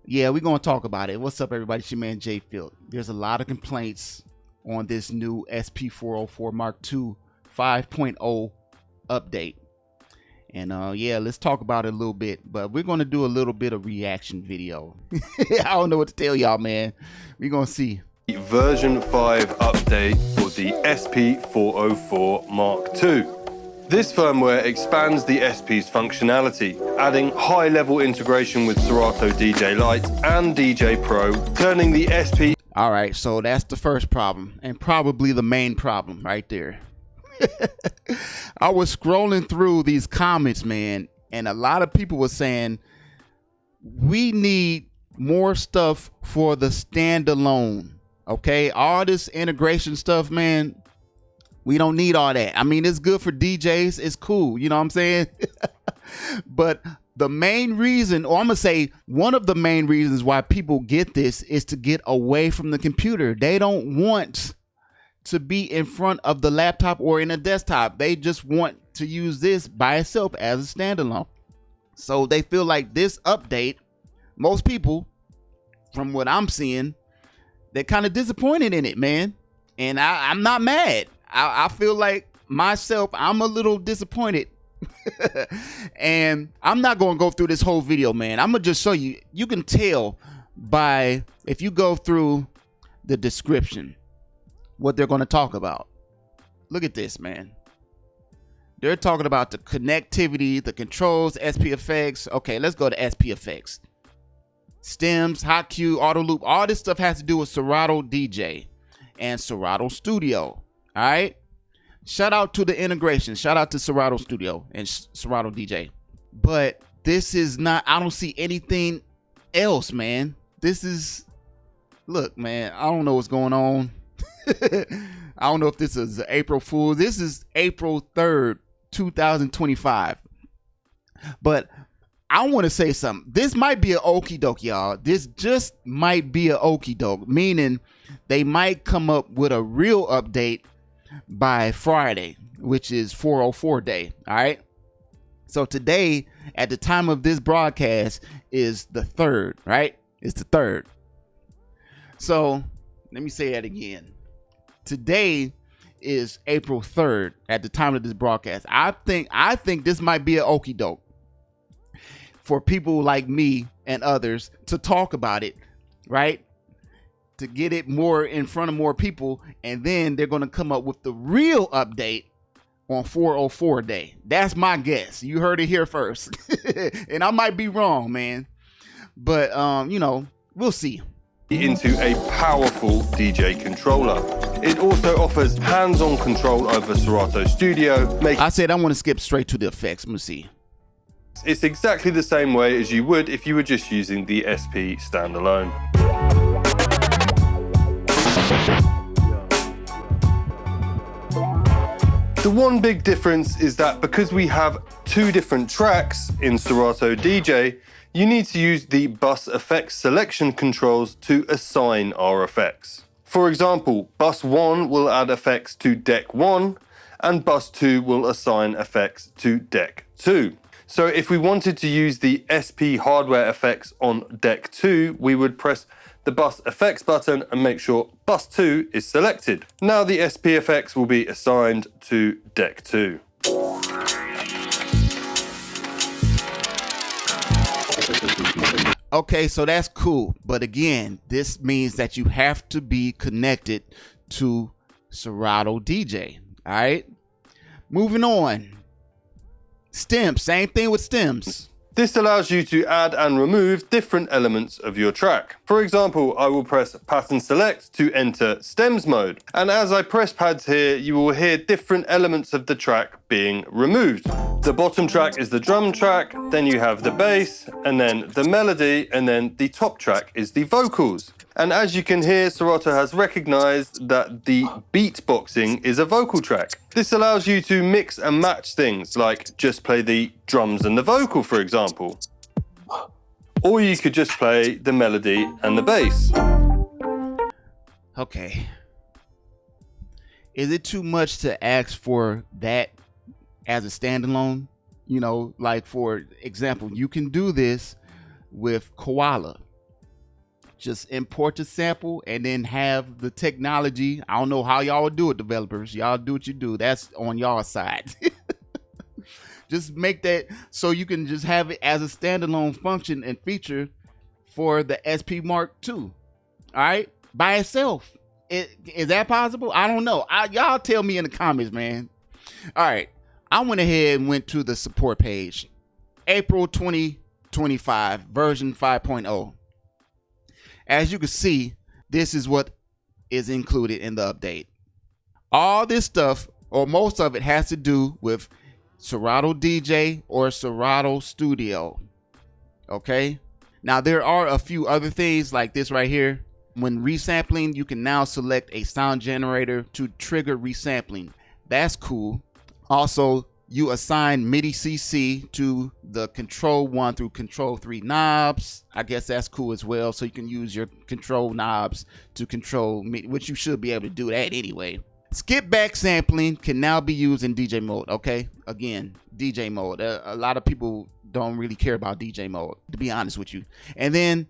Yeah, we're going to talk about it. What's up, everybody? It's your man, JFILT. There's a lot of complaints on this new SP-404 Mark II 5.0 update. And yeah, let's talk about it a little bit. But we're going to do a little bit of reaction video. I don't know what to tell y'all, man. We're going to see. Version 5 update for the SP-404 Mark II. This firmware expands the SP's functionality, adding high-level integration with Serato DJ Lite and DJ Pro, turning the SP... All right, so that's the first problem, and probably the main problem right there. I was scrolling through these comments, man, and a lot of people were saying, we need more stuff for the standalone, okay? All this integration stuff, man, we don't need all that. I mean, it's good for DJs. It's cool. You know what I'm saying? But the main reason, or I'm going to say one of the main reasons why people get this is to get away from the computer. They don't want to be in front of the laptop or in a desktop. They just want to use this by itself as a standalone. So they feel like this update, most people, from what I'm seeing, they're kind of disappointed in it, man. And I'm not mad. I feel like myself, I'm a little disappointed. And I'm not going to go through this whole video, man. I'm going to just show you. You can tell by, if you go through the description, what they're going to talk about. Look at this, man. They're talking about the connectivity, the controls, SPFX. Okay, let's go to SPFX. Stems, hot cue, auto loop, all this stuff has to do with Serato DJ and Serato Studio. All right. Shout out to the integration. Shout out to Serato Studio and Serato DJ. But this is not, I don't see anything else, man. This is, look, man, I don't know what's going on. I don't know if this is April Fool's. This is April 3rd, 2025. But I want to say something. This might be an okie doke, y'all. This just might be an okie doke, meaning they might come up with a real update by Friday, which is 404 day. All right. So today, at the time of this broadcast, is the 3rd, right? It's the 3rd. So let me say that again. Today is April 3rd at the time of this broadcast. I think this might be an okie doke for people like me and others to talk about it, right? To get it more in front of more people, and then they're going to come up with the real update on 404 day. That's my guess. You heard it here first. And I might be wrong, man. But, you know, we'll see. Into a powerful DJ controller. It also offers hands-on control over Serato Studio. I said I want to skip straight to the effects. Let me see. It's exactly the same way as you would if you were just using the SP standalone. The one big difference is that because we have 2 different tracks in Serato DJ, you need to use the bus effects selection controls to assign our effects. For example, bus 1 will add effects to deck 1, and bus 2 will assign effects to deck 2. So if we wanted to use the SP hardware effects on deck 2, we would press the bus effects button and make sure bus 2 is selected. Now the SP effects will be assigned to deck 2. Okay, so that's cool. But again, this means that you have to be connected to Serato DJ. All right. Moving on. Stems, same thing with stems. This allows you to add and remove different elements of your track. For example, I will press pattern select to enter stems mode. And as I press pads here, you will hear different elements of the track being removed. The bottom track is the drum track, then you have the bass, and then the melody, and then the top track is the vocals. And as you can hear, Serato has recognized that the beatboxing is a vocal track. This allows you to mix and match things, like just play the drums and the vocal, for example. Or you could just play the melody and the bass. Okay. Is it too much to ask for that as a standalone? You know, like for example, you can do this with Koala. just import the sample and then have the technology. I don't know how y'all would do it, developers. Y'all do what you do. That's on y'all side. Just make that so you can just have it as a standalone function and feature for the SP Mark II. All right, by itself. Is that possible? I don't know. Y'all tell me in the comments, man. All right, I went ahead and went to the support page. April 2025, version 5.0. As you can see, this is what is included in the update. All this stuff, or most of it, has to do with Serato DJ or Serato Studio. Okay, now there are a few other things like this right here. When resampling, you can now select a sound generator to trigger resampling. That's cool. Also, you assign MIDI CC to the control 1 through control 3 knobs. I guess that's cool as well. So you can use your control knobs to control MIDI, which you should be able to do that anyway. Skip back sampling can now be used in DJ mode. Okay, again, DJ mode. A lot of people don't really care about DJ mode, to be honest with you. And then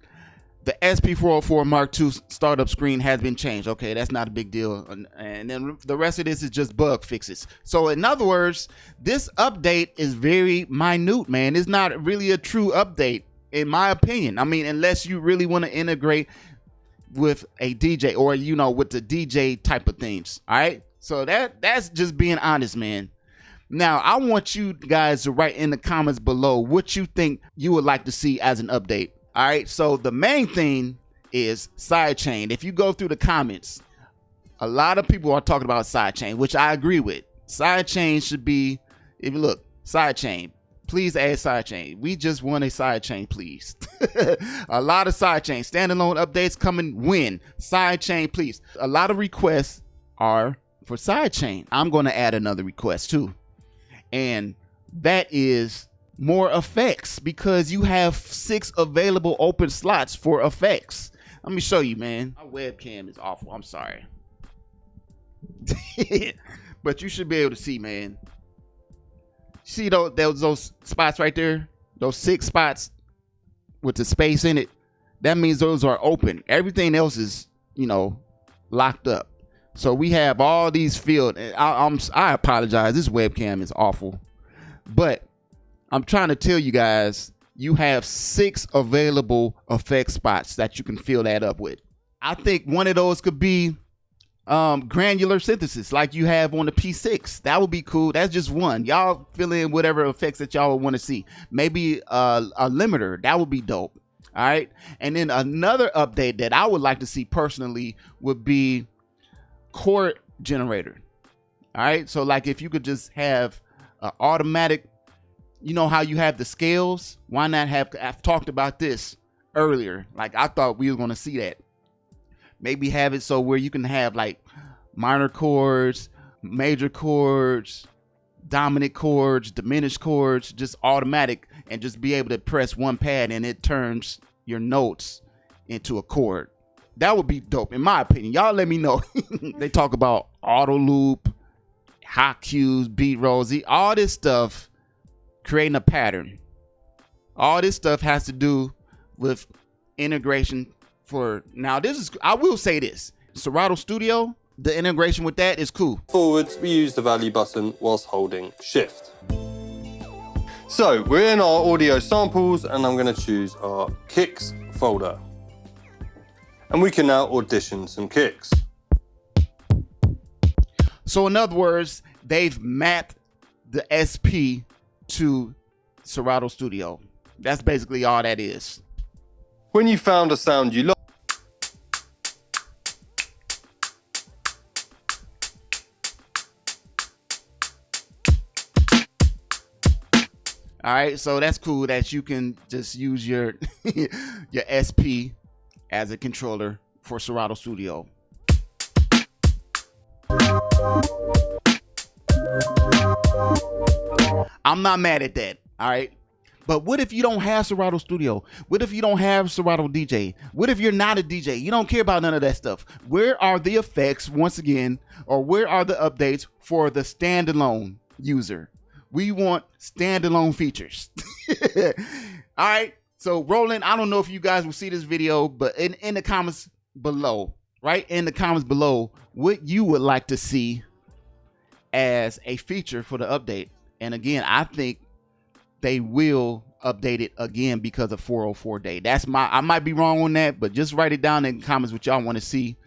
the SP-404 Mark II startup screen has been changed. Okay, that's not a big deal. And then the rest of this is just bug fixes. So in other words, this update is very minute, man. It's not really a true update, in my opinion. I mean, unless you really want to integrate with a DJ or, you know, with the DJ type of things. All right, so that's just being honest, man. Now I want you guys to write in the comments below what you think you would like to see as an update. All right, so the main thing is sidechain. If you go through the comments, a lot of people are talking about sidechain, which I agree with. Sidechain should be, if you look, sidechain, please add sidechain. We just want a sidechain, please. A lot of sidechain standalone updates coming when sidechain, please. A lot of requests are for sidechain. I'm going to add another request too, and that is more effects, because you have 6 available open slots for effects. Let me show you, man. My webcam is awful. I'm sorry. But you should be able to see, man. See those spots right there? Those 6 spots with the space in it? That means those are open. Everything else is, you know, locked up. So we have all these filled. I apologize. This webcam is awful. But I'm trying to tell you guys, you have 6 available effect spots that you can fill that up with. I think one of those could be granular synthesis like you have on the P6. That would be cool. That's just one. Y'all fill in whatever effects that y'all want to see. Maybe a limiter. That would be dope. All right. And then another update that I would like to see personally would be chord generator. All right. So like if you could just have an automatic, you know how you have the scales? Why not have, I've talked about this earlier. Like I thought we were going to see that. Maybe have it so where you can have like minor chords, major chords, dominant chords, diminished chords, just automatic, and just be able to press one pad and it turns your notes into a chord. That would be dope, in my opinion. Y'all let me know. They talk about auto loop, hot cues, beat rolls, all this stuff, creating a pattern. All this stuff has to do with integration for, now this is, I will say this, Serato Studio, the integration with that is cool. Forwards, we use the value button whilst holding shift. So we're in our audio samples and I'm going to choose our kicks folder. And we can now audition some kicks. So in other words, they've mapped the SP to Serato Studio. That's basically all that is. When you found a sound you like, all right, so that's cool that you can just use your your SP as a controller for Serato Studio. I'm not mad at that, all right? But what if you don't have Serato Studio? What if you don't have Serato DJ? What if you're not a DJ? You don't care about none of that stuff. Where are the effects, once again, or where are the updates for the standalone user? We want standalone features. All right, So Roland, I don't know if you guys will see this video, but in the comments below, right in the comments below, what you would like to see as a feature for the update. And again, I think they will update it again because of 404 day. I might be wrong on that, but just write it down in the comments what y'all want to see.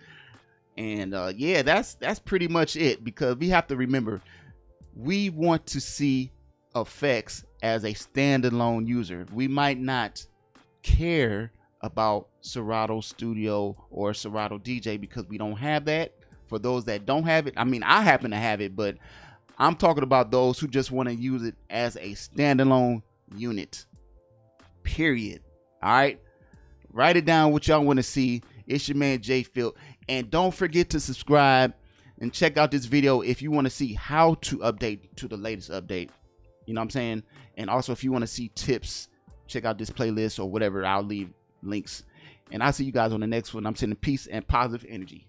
And yeah, that's pretty much it, because we have to remember, we want to see effects as a standalone user. We might not care about Serato Studio or Serato DJ because we don't have that. For those that don't have it, I mean, I happen to have it, but I'm talking about those who just want to use it as a standalone unit, period. All right, write it down what y'all want to see. It's your man JFILT, and don't forget to subscribe and check out this video if you want to see how to update to the latest update. You know what I'm saying? And also, if you want to see tips, check out this playlist or whatever. I'll leave links, and I'll see you guys on the next one. I'm sending peace and positive energy.